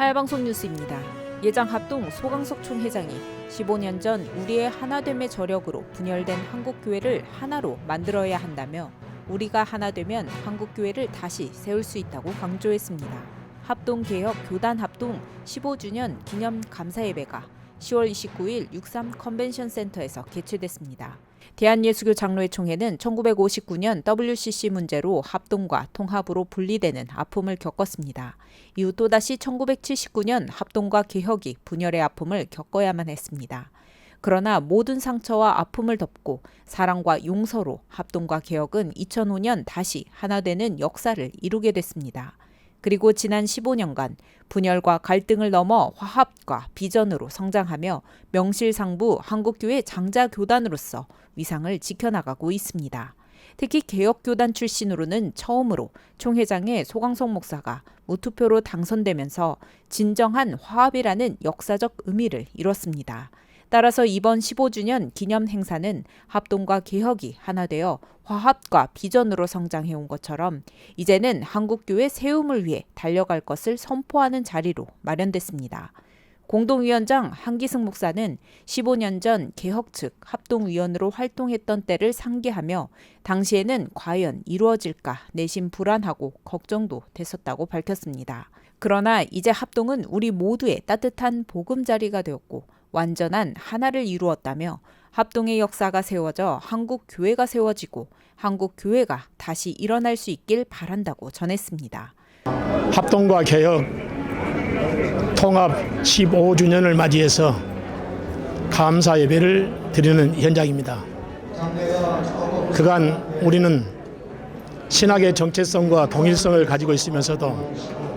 하야방송 뉴스입니다. 예장 합동 소강석 총회장이 15년 전 우리의 하나됨의 저력으로 분열된 한국교회를 하나로 만들어야 한다며 우리가 하나되면 한국교회를 다시 세울 수 있다고 강조했습니다. 합동개혁 교단합동 15주년 기념 감사예배가 10월 29일 63 컨벤션센터에서 개최됐습니다. 대한예수교 장로회 총회는 1959년 WCC 문제로 합동과 통합으로 분리되는 아픔을 겪었습니다. 이후 또다시 1979년 합동과 개혁이 분열의 아픔을 겪어야만 했습니다. 그러나 모든 상처와 아픔을 덮고 사랑과 용서로 합동과 개혁은 2005년 다시 하나 되는 역사를 이루게 됐습니다. 그리고 지난 15년간 분열과 갈등을 넘어 화합과 비전으로 성장하며 명실상부 한국교회 장자교단으로서 위상을 지켜나가고 있습니다. 특히 개혁교단 출신으로는 처음으로 총회장의 소강석 목사가 무투표로 당선되면서 진정한 화합이라는 역사적 의미를 이뤘습니다. 따라서 이번 15주년 기념 행사는 합동과 개혁이 하나 되어 화합과 비전으로 성장해온 것처럼 이제는 한국교회 세움을 위해 달려갈 것을 선포하는 자리로 마련됐습니다. 공동위원장 한기승 목사는 15년 전 개혁 측 합동위원으로 활동했던 때를 상기하며 당시에는 과연 이루어질까 내심 불안하고 걱정도 됐었다고 밝혔습니다. 그러나 이제 합동은 우리 모두의 따뜻한 보금자리가 되었고 완전한 하나를 이루었다며 합동의 역사가 세워져 한국 교회가 세워지고 한국 교회가 다시 일어날 수 있길 바란다고 전했습니다. 합동과 개혁, 통합 15주년을 맞이해서 감사 예배를 드리는 현장입니다. 그간 우리는 신학의 정체성과 동일성을 가지고 있으면서도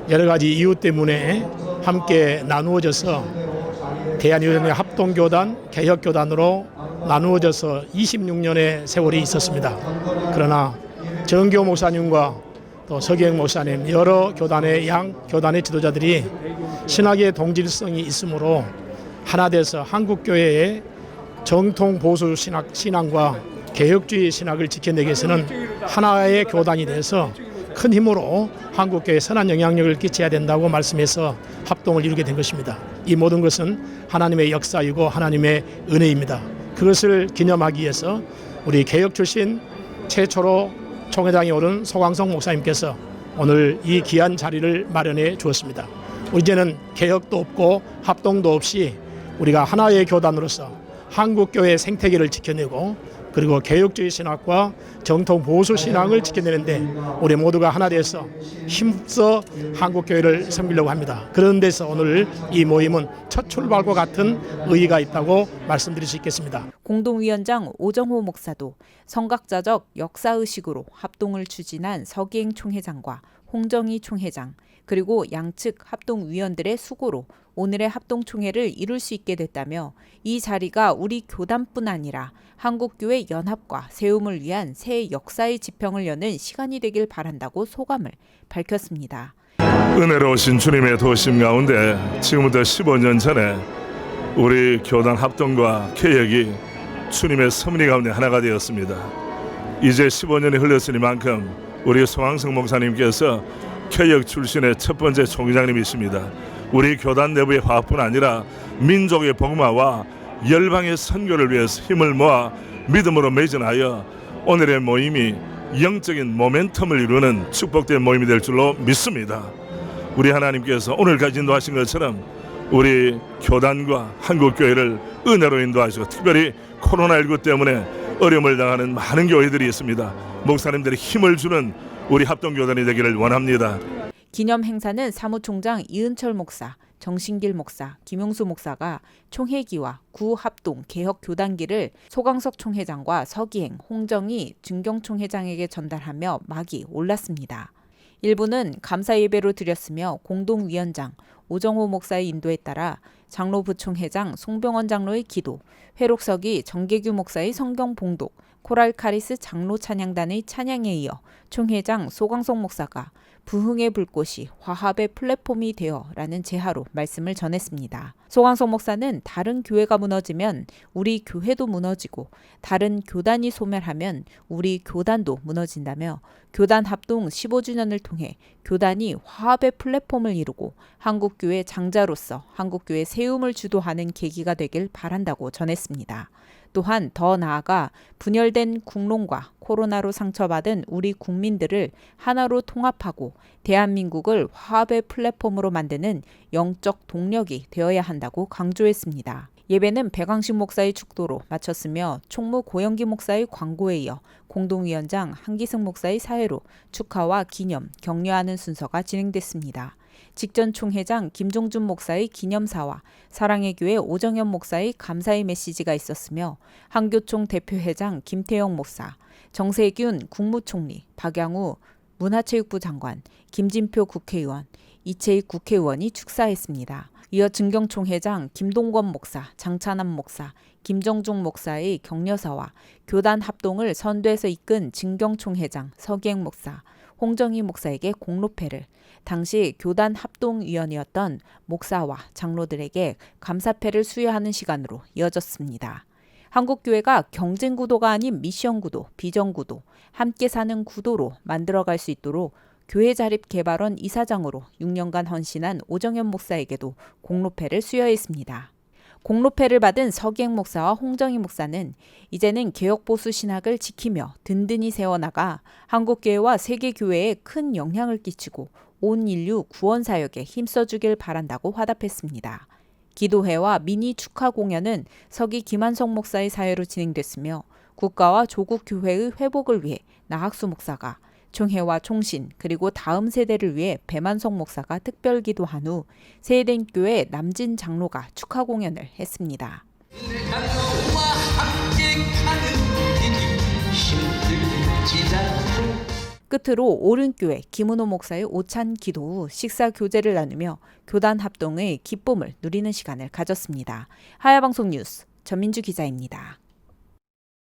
여러 가지 이유 때문에 함께 나누어져서 대한예수교회 합동교단, 개혁교단으로 나누어져서 26년의 세월이 있었습니다. 그러나 정교 목사님과 또 서기행 목사님, 여러 교단의 교단의 지도자들이 신학의 동질성이 있으므로 하나 돼서 한국교회의 정통 보수 신앙과 개혁주의 신학을 지켜내기 위해서는 하나의 교단이 돼서 큰 힘으로 한국교회에 선한 영향력을 끼쳐야 된다고 말씀해서 합동을 이루게 된 것입니다. 이 모든 것은 하나님의 역사이고 하나님의 은혜입니다. 그것을 기념하기 위해서 우리 개혁 출신 최초로 총회장에 오른 소강석 목사님께서 오늘 이 귀한 자리를 마련해 주었습니다. 이제는 개혁도 없고 합동도 없이 우리가 하나의 교단으로서 한국교회의 생태계를 지켜내고 그리고 개혁주의 신학과 정통 보수 신앙을 지켜내는데 우리 모두가 하나 돼서 힘써 한국교회를 섬기려고 합니다. 그런 데서 오늘 이 모임은 첫 출발과 같은 의의가 있다고 말씀드릴 수 있겠습니다. 공동위원장 오정호 목사도 성각자적 역사의식으로 합동을 추진한 서기행 총회장과 홍정희 총회장 그리고 양측 합동위원들의 수고로 오늘의 합동총회를 이룰 수 있게 됐다며 이 자리가 우리 교단뿐 아니라 한국교회 연합과 세움을 위한 새 역사의 지평을 여는 시간이 되길 바란다고 소감을 밝혔습니다. 은혜로우신 주님의 도심 가운데 지금부터 15년 전에 우리 교단 합동과 개혁이 주님의 섭리 가운데 하나가 되었습니다. 이제 15년이 흘렀으니만큼 우리 소강석 목사님께서 개혁 출신의 첫 번째 총회장님이십니다. 우리 교단 내부의 화합뿐 아니라 민족의 복마와 열방의 선교를 위해서 힘을 모아 믿음으로 매진하여 오늘의 모임이 영적인 모멘텀을 이루는 축복된 모임이 될 줄로 믿습니다. 우리 하나님께서 오늘까지 인도하신 것처럼 우리 교단과 한국교회를 은혜로 인도하시고 특별히 코로나19 때문에 어려움을 당하는 많은 교회들이 있습니다. 목사님들이 힘을 주는 우리 합동교단이 되기를 원합니다. 기념 행사는 사무총장 이은철 목사, 정신길 목사, 김용수 목사가 총회기와 구합동 개혁교단기를 소강석 총회장과 서기행, 홍정희 준경총회장에게 전달하며 막이 올랐습니다. 일부는 감사예배로 드렸으며 공동위원장 오정호 목사의 인도에 따라 장로부총회장 송병원 장로의 기도, 회록석이 정계규 목사의 성경 봉독, 코랄카리스 장로 찬양단의 찬양에 이어 총회장 소광석 목사가 부흥의 불꽃이 화합의 플랫폼이 되어라는 제하로 말씀을 전했습니다. 소광석 목사는 다른 교회가 무너지면 우리 교회도 무너지고 다른 교단이 소멸하면 우리 교단도 무너진다며 교단 합동 15주년을 통해 교단이 화합의 플랫폼을 이루고 한국교회 장자로서 한국교회 세움을 주도하는 계기가 되길 바란다고 전했습니다. 또한 더 나아가 분열된 국론과 코로나로 상처받은 우리 국민들을 하나로 통합하고 대한민국을 화합의 플랫폼으로 만드는 영적 동력이 되어야 한다고 강조했습니다. 예배는 백왕식 목사의 축도로 마쳤으며 총무 고영기 목사의 광고에 이어 공동위원장 한기승 목사의 사회로 축하와 기념, 격려하는 순서가 진행됐습니다. 직전 총회장 김종준 목사의 기념사와 사랑의 교회 오정현 목사의 감사의 메시지가 있었으며 한교총 대표회장 김태영 목사, 정세균 국무총리, 박양우 문화체육부 장관, 김진표 국회의원, 이채익 국회의원이 축사했습니다. 이어 증경총회장 김동건 목사, 장찬환 목사, 김정중 목사의 격려사와 교단 합동을 선두에서 이끈 증경총회장 서기행 목사, 홍정희 목사에게 공로패를, 당시 교단 합동위원이었던 목사와 장로들에게 감사패를 수여하는 시간으로 이어졌습니다. 한국교회가 경쟁 구도가 아닌 미션 구도, 비전 구도, 함께 사는 구도로 만들어갈 수 있도록 교회 자립 개발원 이사장으로 6년간 헌신한 오정현 목사에게도 공로패를 수여했습니다. 공로패를 받은 서기행 목사와 홍정희 목사는 이제는 개혁보수 신학을 지키며 든든히 세워나가 한국교회와 세계교회에 큰 영향을 끼치고 온 인류 구원 사역에 힘써주길 바란다고 화답했습니다. 기도회와 미니 축하 공연은 서기 김한성 목사의 사회로 진행됐으며 국가와 조국 교회의 회복을 위해 나학수 목사가, 총회와 총신 그리고 다음 세대를 위해 배만석 목사가 특별 기도한 후 세대교회 남진 장로가 축하 공연을 했습니다. 끝으로 오륜교회 김은호 목사의 오찬 기도 후 식사 교제를 나누며 교단 합동의 기쁨을 누리는 시간을 가졌습니다. 하야방송 뉴스 전민주 기자입니다.